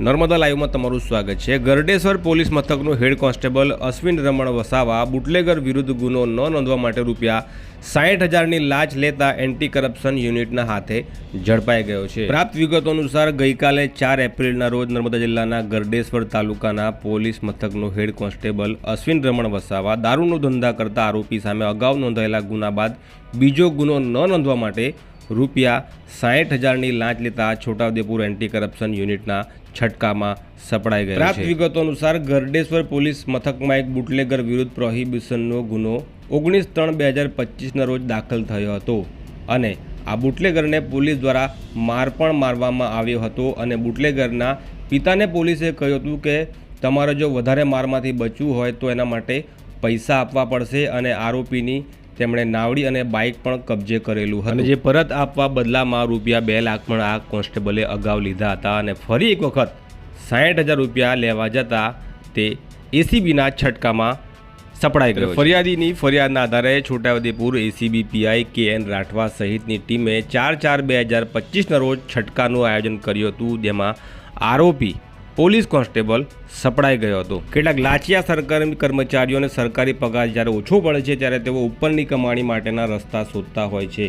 નર્મદા લાઈવમાં તમારું સ્વાગત છે। Gardeshwar police મથકનું head constable Ashwin રમણ વસાવા બુટલેગર વિરુદ્ધ ગુનો ન નોંધવા માટે ₹60,000ની લાંચ લેતા એન્ટી કરપ્શન યુનિટના હાથે ઝડપાઈ ગયો છે। પ્રાપ્ત વિગતો અનુસાર ગઈકાલે 4 એપ્રિલના રોજ નર્મદા જિલ્લાના ગરડેશ્વર તાલુકાના પોલીસ મથકનું હેડ કોન્સ્ટેબલ અશ્વિન રમણ વસાવા દારૂનો ધંધા કરતા આરોપી સામે અગાઉ નોંધાયેલા ગુના બાદ બીજો ગુનો ન નોંધવા માટે ₹60,000ની લાંચ લેતા છોટાઉદેપુર એન્ટી કરપ્શન યુનિટના છટકામાં સપડાઈ ગયો છે। પ્રાપ્ત વિગતો અનુસાર ગરડેશ્વર પોલીસ મથકમાં એક બુટલેગર વિરુદ્ધ પ્રોહિબિશનનો ગુનો 19/3/2025ના રોજ દાખલ થયો હતો અને આ બુટલેગરને પોલીસ દ્વારા માર પણ મારવામાં આવ્યો હતો અને બુટલેગરના પિતાને પોલીસે કહ્યું હતું કે તમારે જો વધારે મારમાંથી બચવું હોય તો એના માટે પૈસા આપવા પડશે અને આરોપીની તેમણે નાવડી અને બાઇક પણ કબજે કરેલું હતું અને જે પરત આપવા બદલામાં ₹2 લાખ પણ આ કોન્સ્ટેબલે અગાઉ લીધા હતા અને ફરી એક વખત ₹60,000 લેવા જતા તે એસીબીના છટકામાં સપડાઈ ગયો। ફરિયાદીની ફરિયાદના આધારે Chhotaudepur ACB PI KN Rathwa સહિતની ટીમે 4/4/2025ના રોજ છટકાનું આયોજન કર્યું હતું, જેમાં આરોપી પોલીસ કોન્સ્ટેબલ સપડાઈ ગયો હતો। કેટલાક લાંચિયા સરકારી કર્મચારીઓને સરકારી પગાર જ્યારે ઓછો પડે છે ત્યારે તેઓ ઉપરની કમાણી માટેના રસ્તા શોધતા હોય છે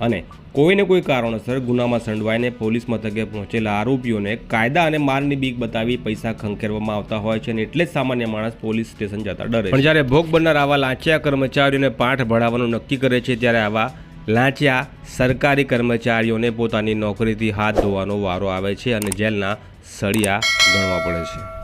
અને કોઈને કોઈ કારણોસર ગુનામાં સંડવાઈને પોલીસ મથકે પહોંચેલા આરોપીઓને કાયદા અને મારની બીક બતાવી પૈસા ખંખેરવામાં આવતા હોય છે અને એટલે જ સામાન્ય માણસ પોલીસ સ્ટેશન જતા ડરે। પણ જ્યારે ભોગ બનનાર આવા લાંચિયા કર્મચારીઓને પાઠ ભણાવવાનું નક્કી કરે છે ત્યારે આવા લાંચિયા સરકારી કર્મચારીઓને પોતાની નોકરીથી હાથ ધોવાનો વારો આવે છે અને જેલના સળિયા ગણવા પડે છે।